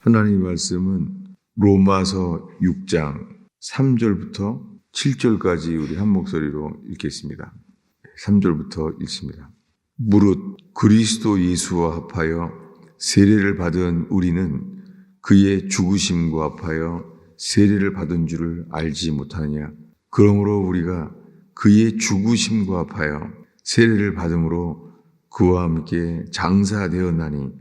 하나님의 말씀은 로마서 6장 3절부터 7절까지 우리 한 목소리로 읽겠습니다. 3절부터 읽습니다. 무릇 그리스도 예수와 합하여 세례를 받은 우리는 그의 죽으심과 합하여 세례를 받은 줄을 알지 못하느냐. 그러므로 우리가 그의 죽으심과 합하여 세례를 받음으로 그와 함께 장사되었나니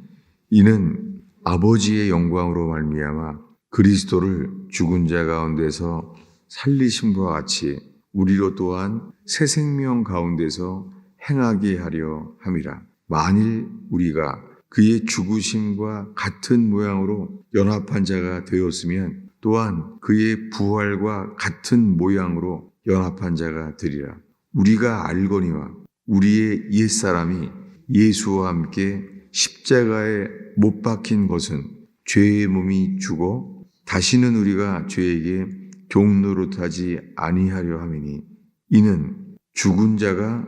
이는 아버지의 영광으로 말미암아 그리스도를 죽은 자 가운데서 살리심과 같이 우리로 또한 새 생명 가운데서 행하게 하려 함이라. 만일 우리가 그의 죽으심과 같은 모양으로 연합한 자가 되었으면 또한 그의 부활과 같은 모양으로 연합한 자가 되리라. 우리가 알거니와 우리의 옛사람이 예수와 함께 십자가에 못 박힌 것은 죄의 몸이 죽어 다시는 우리가 죄에게 종노릇하지 아니하려 함이니 이는 죽은 자가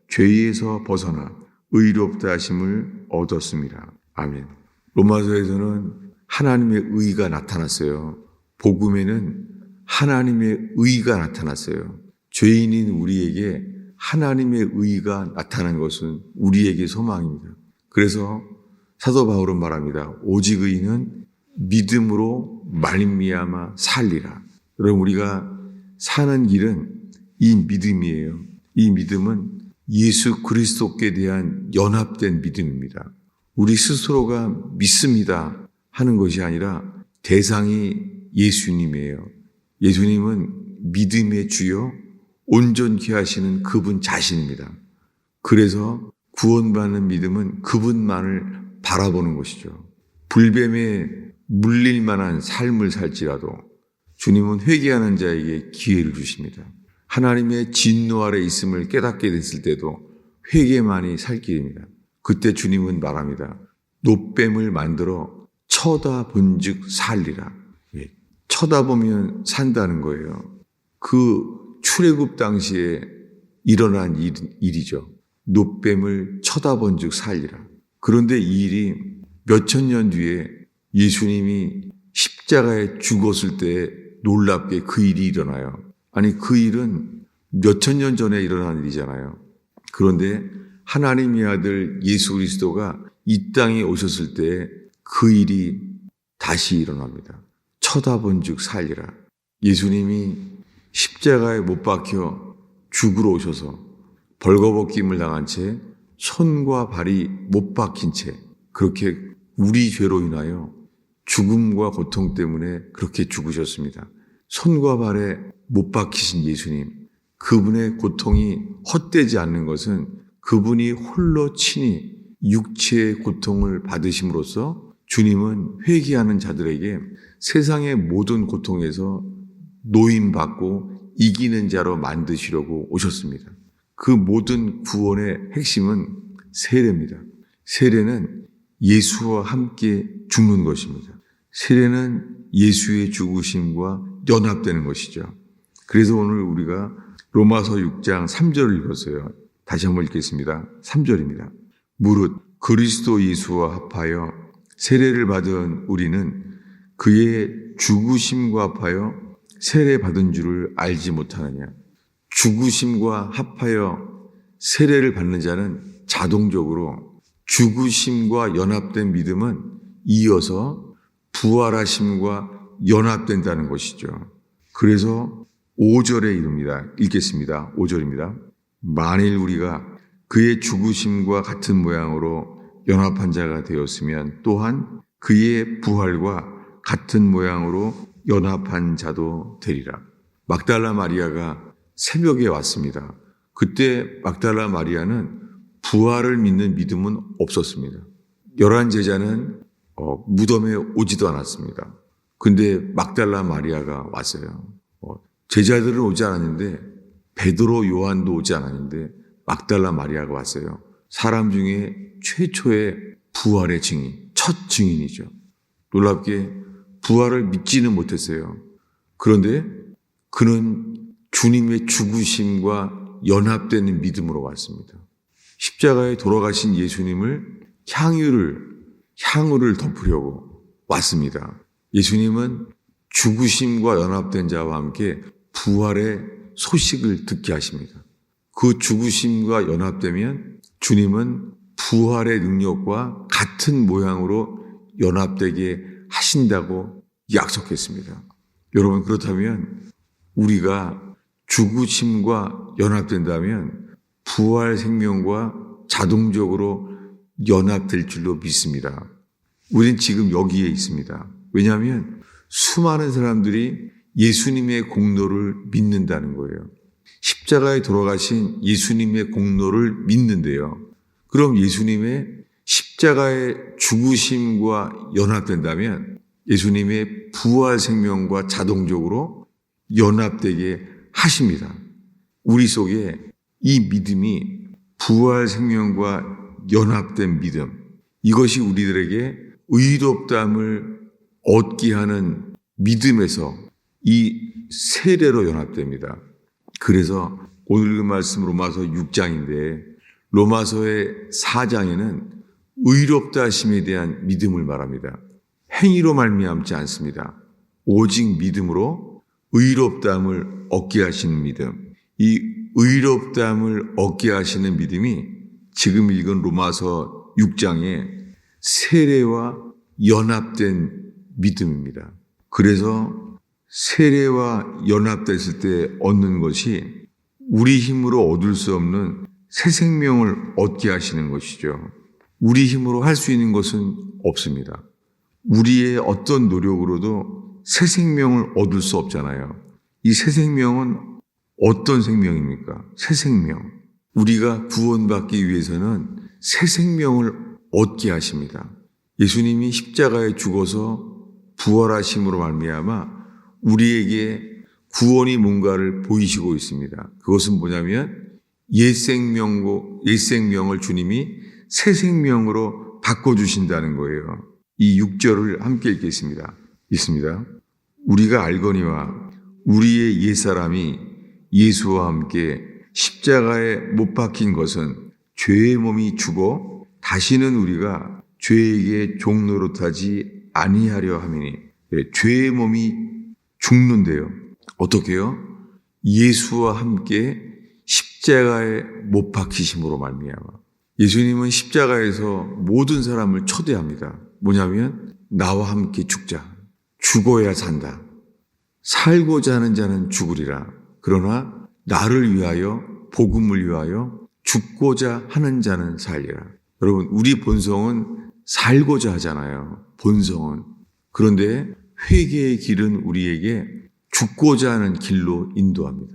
죄에서 벗어나 의롭다 하심을 얻었습니다. 아멘. 로마서에서는 하나님의 의가 나타났어요. 복음에는 하나님의 의가 나타났어요. 죄인인 우리에게 하나님의 의가 나타난 것은 우리에게 소망입니다. 그래서 사도 바울은 말합니다. 오직 의인은 믿음으로 말미암아 살리라. 여러분, 우리가 사는 길은 이 믿음이에요. 이 믿음은 예수 그리스도께 대한 연합된 믿음입니다. 우리 스스로가 믿습니다 하는 것이 아니라 대상이 예수님이에요. 예수님은 믿음의 주요 온전케 하시는 그분 자신입니다. 그래서 구원받는 믿음은 그분만을 바라보는 것이죠. 불뱀에 물릴 만한 삶을 살지라도 주님은 회개하는 자에게 기회를 주십니다. 하나님의 진노 아래 있음을 깨닫게 됐을 때도 회개만이 살 길입니다. 그때 주님은 말합니다. 놋뱀을 만들어 쳐다본즉 살리라. 쳐다보면 산다는 거예요. 그 출애굽 당시에 일어난 일이죠. 놋뱀을 쳐다본즉 살리라. 그런데 이 일이 몇천 년 뒤에 예수님이 십자가에 죽었을 때 놀랍게 그 일이 일어나요. 아니, 그 일은 몇천 년 전에 일어난 일이잖아요. 그런데 하나님의 아들 예수 그리스도가 이 땅에 오셨을 때 그 일이 다시 일어납니다. 쳐다본즉 살리라. 예수님이 십자가에 못 박혀 죽으러 오셔서 벌거벗김을 당한 채 손과 발이 못 박힌 채 그렇게 우리 죄로 인하여 죽음과 고통 때문에 그렇게 죽으셨습니다. 손과 발에 못 박히신 예수님, 그분의 고통이 헛되지 않는 것은 그분이 홀로 친히 육체의 고통을 받으심으로써 주님은 회개하는 자들에게 세상의 모든 고통에서 노임받고 이기는 자로 만드시려고 오셨습니다. 그 모든 구원의 핵심은 세례입니다. 세례는 예수와 함께 죽는 것입니다. 세례는 예수의 죽으심과 연합되는 것이죠. 그래서 오늘 우리가 로마서 6장 3절을 읽었어요. 다시 한번 읽겠습니다. 3절입니다. 무릇 그리스도 예수와 합하여 세례를 받은 우리는 그의 죽으심과 합하여 세례 받은 줄을 알지 못하느냐. 죽으심과 합하여 세례를 받는 자는 자동적으로 죽으심과 연합된 믿음은 이어서 부활하심과 연합된다는 것이죠. 그래서 5절에 이릅니다. 읽겠습니다. 5절입니다. 만일 우리가 그의 죽으심과 같은 모양으로 연합한 자가 되었으면 또한 그의 부활과 같은 모양으로 연합한 자도 되리라. 막달라 마리아가 새벽에 왔습니다. 그때 막달라 마리아는 부활을 믿는 믿음은 없었습니다. 11 제자는 무덤에 오지도 않았습니다. 근데 막달라 마리아가 왔어요. 제자들은 오지 않았는데 베드로 요한도 오지 않았는데 막달라 마리아가 왔어요. 사람 중에 최초의 부활의 증인, 첫 증인이죠. 놀랍게 부활을 믿지는 못했어요. 그런데 그는 주님의 죽으심과 연합되는 믿음으로 왔습니다. 십자가에 돌아가신 예수님을 향유를 덮으려고 왔습니다. 예수님은 죽으심과 연합된 자와 함께 부활의 소식을 듣게 하십니다. 그 죽으심과 연합되면 주님은 부활의 능력과 같은 모양으로 연합되게 하신다고 약속했습니다. 여러분, 그렇다면 우리가 죽으심과 연합된다면 부활 생명과 자동적으로 연합될 줄로 믿습니다. 우린 지금 여기에 있습니다. 왜냐하면 수많은 사람들이 예수님의 공로를 믿는다는 거예요. 십자가에 돌아가신 예수님의 공로를 믿는데요. 그럼 예수님의 십자가의 죽으심과 연합된다면 예수님의 부활 생명과 자동적으로 연합되게 하십니다. 우리 속에 이 믿음이 부활 생명과 연합된 믿음, 이것이 우리들에게 의롭다함을 얻게 하는 믿음에서 이 세례로 연합됩니다. 그래서 오늘 그 말씀 로마서 6장인데 로마서의 4장에는 의롭다 하심에 대한 믿음을 말합니다. 행위로 말미암지 않습니다. 오직 믿음으로 의롭다함을 얻게 하시는 믿음. 이 의롭다함을 얻게 하시는 믿음이 지금 읽은 로마서 6장의 세례와 연합된 믿음입니다. 그래서 세례와 연합됐을 때 얻는 것이 우리 힘으로 얻을 수 없는 새 생명을 얻게 하시는 것이죠. 우리 힘으로 할 수 있는 것은 없습니다. 우리의 어떤 노력으로도 새 생명을 얻을 수 없잖아요. 이 새 생명은 어떤 생명입니까? 새 생명. 우리가 구원받기 위해서는 새 생명을 얻게 하십니다. 예수님이 십자가에 죽어서 부활하심으로 말미암아 우리에게 구원이 뭔가를 보이시고 있습니다. 그것은 뭐냐면 옛 생명을 주님이 새 생명으로 바꿔주신다는 거예요. 이 6절을 함께 읽겠습니다. 있습니다. 우리가 알거니와 우리의 옛사람이 예수와 함께 십자가에 못 박힌 것은 죄의 몸이 죽어 다시는 우리가 죄에게 종노릇하지 아니하려 함이니. 죄의 몸이 죽는데요. 어떻게요? 예수와 함께 십자가에 못 박히심으로 말미암아. 예수님은 십자가에서 모든 사람을 초대합니다. 뭐냐면 나와 함께 죽자. 죽어야 산다. 살고자 하는 자는 죽으리라. 그러나 나를 위하여 복음을 위하여 죽고자 하는 자는 살리라. 여러분, 우리 본성은 살고자 하잖아요. 본성은. 그런데 회개의 길은 우리에게 죽고자 하는 길로 인도합니다.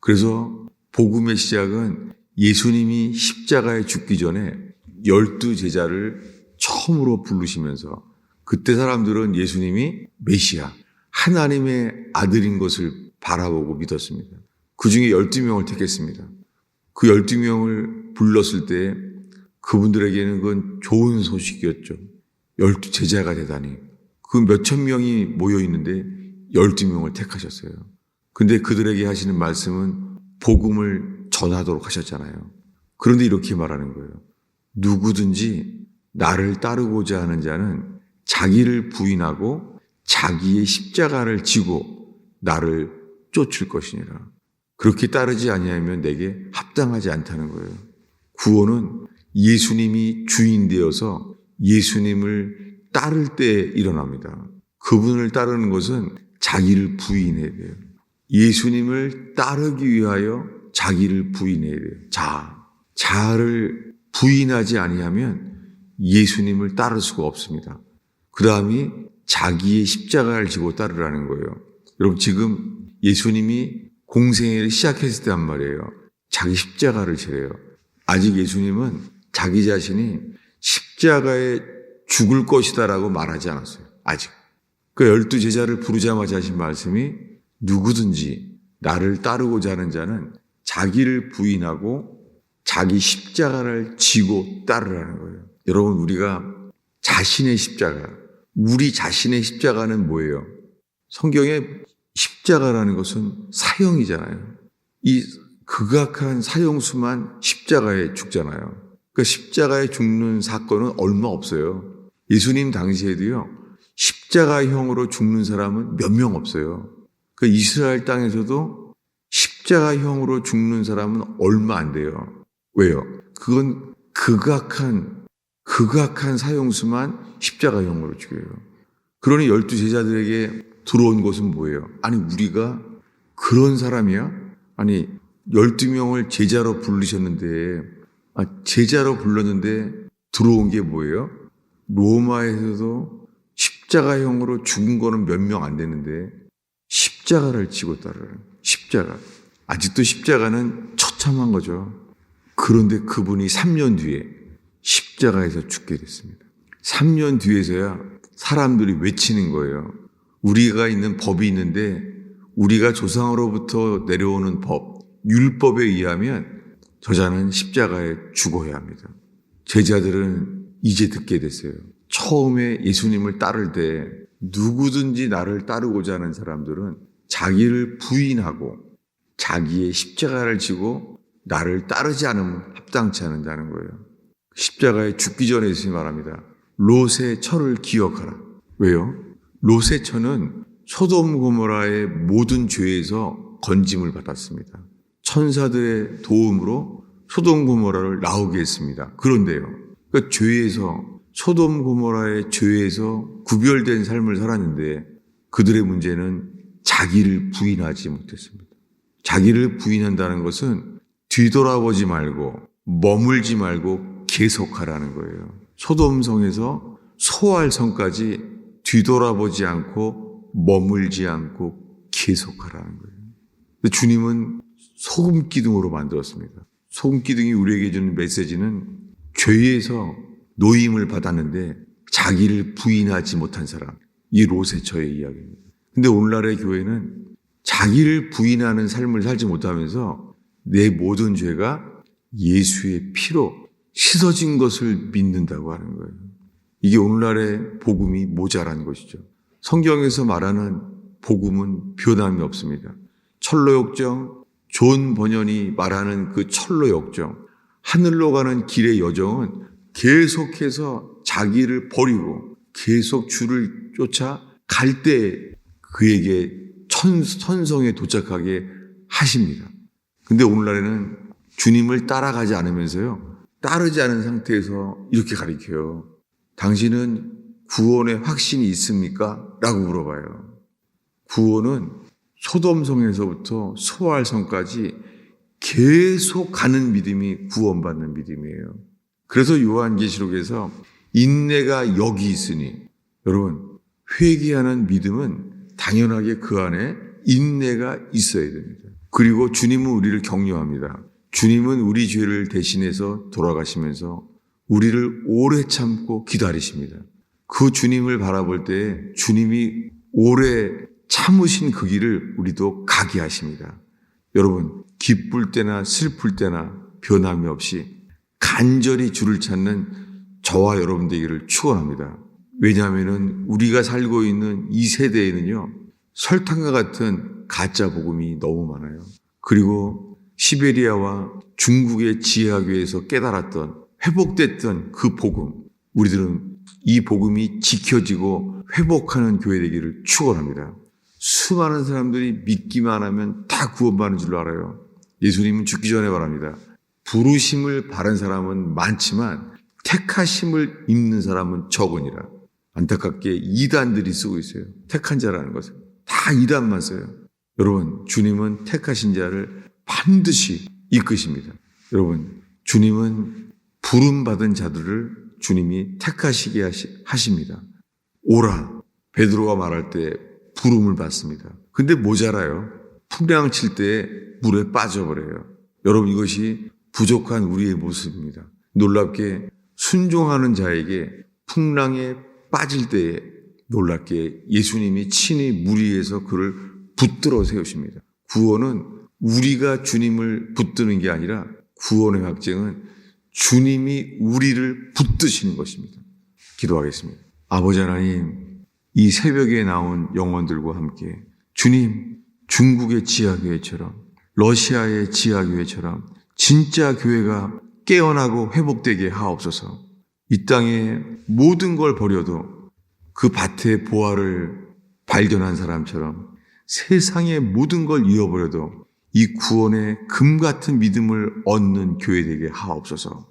그래서 복음의 시작은 예수님이 십자가에 죽기 전에 12제자를 처음으로 부르시면서 그때 사람들은 예수님이 메시아, 하나님의 아들인 것을 바라보고 믿었습니다. 그 중에 12명을 택했습니다. 그 12명을 불렀을 때 그분들에게는 그건 좋은 소식이었죠. 12제자가 되다니. 그 몇천 명이 모여 있는데 12명을 택하셨어요. 근데 그들에게 하시는 말씀은 복음을 전하도록 하셨잖아요. 그런데 이렇게 말하는 거예요. 누구든지 나를 따르고자 하는 자는 자기를 부인하고 자기의 십자가를 지고 나를 쫓을 것이니라. 그렇게 따르지 아니하면 내게 합당하지 않다는 거예요. 구원은 예수님이 주인 되어서 예수님을 따를 때 일어납니다. 그분을 따르는 것은 자기를 부인해야 돼요. 예수님을 따르기 위하여 자기를 부인해야 돼요. 자아를 부인하지 아니하면 예수님을 따를 수가 없습니다. 그 다음이 자기의 십자가를 지고 따르라는 거예요. 여러분, 지금 예수님이 공생애를 시작했을 때 한 말이에요. 자기 십자가를 지래요. 아직 예수님은 자기 자신이 십자가에 죽을 것이다라고 말하지 않았어요. 아직. 그 12제자를 부르자마자 하신 말씀이 누구든지 나를 따르고자 하는 자는 자기를 부인하고 자기 십자가를 지고 따르라는 거예요. 여러분, 우리가 자신의 십자가, 우리 자신의 십자가는 뭐예요? 성경에 십자가라는 것은 사형이잖아요. 이 극악한 사형수만 십자가에 죽잖아요. 그러니까 십자가에 죽는 사건은 얼마 없어요. 예수님 당시에도요, 십자가형으로 죽는 사람은 몇 명 없어요. 그 이스라엘 땅에서도 십자가형으로 죽는 사람은 얼마 안 돼요. 왜요? 그건 극악한 사형수만 십자가형으로 죽여요. 그러니 12제자들에게 들어온 것은 뭐예요? 아니, 우리가 그런 사람이야? 아니, 12명을 제자로 부르셨는데, 제자로 불렀는데 들어온 게 뭐예요? 로마에서도 십자가형으로 죽은 거는 몇 명 안 되는데 십자가를 지고 따르는 십자가. 아직도 십자가는 처참한 거죠. 그런데 그분이 3년 뒤에 십자가에서 죽게 됐습니다. 3년 뒤에서야 사람들이 외치는 거예요. 우리가 있는 법이 있는데 우리가 조상으로부터 내려오는 법, 율법에 의하면 저자는 십자가에 죽어야 합니다. 제자들은 이제 듣게 됐어요. 처음에 예수님을 따를 때 누구든지 나를 따르고자 하는 사람들은 자기를 부인하고 자기의 십자가를 지고 나를 따르지 않으면 합당치 않는다는 거예요. 십자가에 죽기 전에 예수님이 말합니다. 롯의 처를 기억하라. 왜요? 롯의 처는 소돔 고모라의 모든 죄에서 건짐을 받았습니다. 천사들의 도움으로 소돔 고모라를 나오게 했습니다. 그런데요, 그 죄에서, 소돔 고모라의 죄에서 구별된 삶을 살았는데 그들의 문제는 자기를 부인하지 못했습니다. 자기를 부인한다는 것은 뒤돌아보지 말고 머물지 말고 계속하라는 거예요. 소돔성에서 소알성까지 뒤돌아보지 않고 머물지 않고 계속하라는 거예요. 근데 주님은 소금 기둥으로 만들었습니다. 소금 기둥이 우리에게 주는 메시지는 죄에서 노임을 받았는데 자기를 부인하지 못한 사람, 이 롯의 처의 이야기입니다. 근데 오늘날의 교회는 자기를 부인하는 삶을 살지 못하면서 내 모든 죄가 예수의 피로 씻어진 것을 믿는다고 하는 거예요. 이게 오늘날의 복음이 모자란 것이죠. 성경에서 말하는 복음은 변함이 없습니다. 철로역정, 존 번연이 말하는 그 철로역정, 하늘로 가는 길의 여정은 계속해서 자기를 버리고 계속 주를 쫓아 갈 때 그에게 천성에 도착하게 하십니다. 근데 오늘날에는 주님을 따라가지 않으면서요, 따르지 않은 상태에서 이렇게 가르쳐요. 당신은 구원의 확신이 있습니까? 라고 물어봐요. 구원은 소돔성에서부터 소알성까지 계속 가는 믿음이 구원받는 믿음이에요. 그래서 요한계시록에서 인내가 여기 있으니, 여러분, 회개하는 믿음은 당연하게 그 안에 인내가 있어야 됩니다. 그리고 주님은 우리를 격려합니다. 주님은 우리 죄를 대신해서 돌아가시면서 우리를 오래 참고 기다리십니다. 그 주님을 바라볼 때 주님이 오래 참으신 그 길을 우리도 가게 하십니다. 여러분, 기쁠 때나 슬플 때나 변함이 없이 간절히 주를 찾는 저와 여러분 되기를 축원합니다. 왜냐하면 우리가 살고 있는 이 세대에는요, 설탕과 같은 가짜 복음이 너무 많아요. 그리고 시베리아와 중국의 지하교에서 깨달았던, 회복됐던 그 복음, 우리들은 이 복음이 지켜지고 회복하는 교회 되기를 축원합니다. 수많은 사람들이 믿기만 하면 다 구원받는 줄로 알아요. 예수님은 죽기 전에 말합니다. 부르심을 받은 사람은 많지만 택하심을 입는 사람은 적으니라. 안타깝게 이단들이 쓰고 있어요. 택한 자라는 것은 다 이단만 써요. 여러분, 주님은 택하신 자를 반드시 이끄십니다. 여러분, 주님은 부름받은 자들을 주님이 택하시게 하십니다. 오라, 베드로가 말할 때 부름을 받습니다. 근데 모자라요. 풍랑 칠 때 물에 빠져버려요. 여러분, 이것이 부족한 우리의 모습입니다. 놀랍게 순종하는 자에게 풍랑에 빠질 때에 놀랍게 예수님이 친히 물 위에서 그를 붙들어 세우십니다. 구원은 우리가 주님을 붙드는 게 아니라 구원의 확증은 주님이 우리를 붙드시는 것입니다. 기도하겠습니다. 아버지 하나님, 이 새벽에 나온 영혼들과 함께 주님, 중국의 지하교회처럼, 러시아의 지하교회처럼 진짜 교회가 깨어나고 회복되게 하옵소서. 이 땅에 모든 걸 버려도 그 밭의 보화를 발견한 사람처럼 세상의 모든 걸 잃어버려도 이 구원의 금 같은 믿음을 얻는 교회 되게 하옵소서.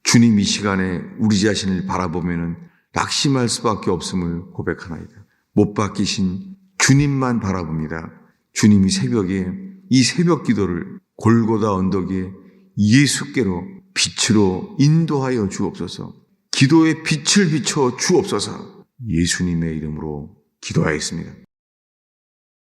주님 이 시간에 우리 자신을 바라보면 낙심할 수밖에 없음을 고백하나이다. 못 바뀌신 주님만 바라봅니다. 주님이 새벽에 이 새벽 기도를 골고다 언덕에 예수께로 빛으로 인도하여 주옵소서. 기도의 빛을 비춰 주옵소서. 예수님의 이름으로 기도하였습니다.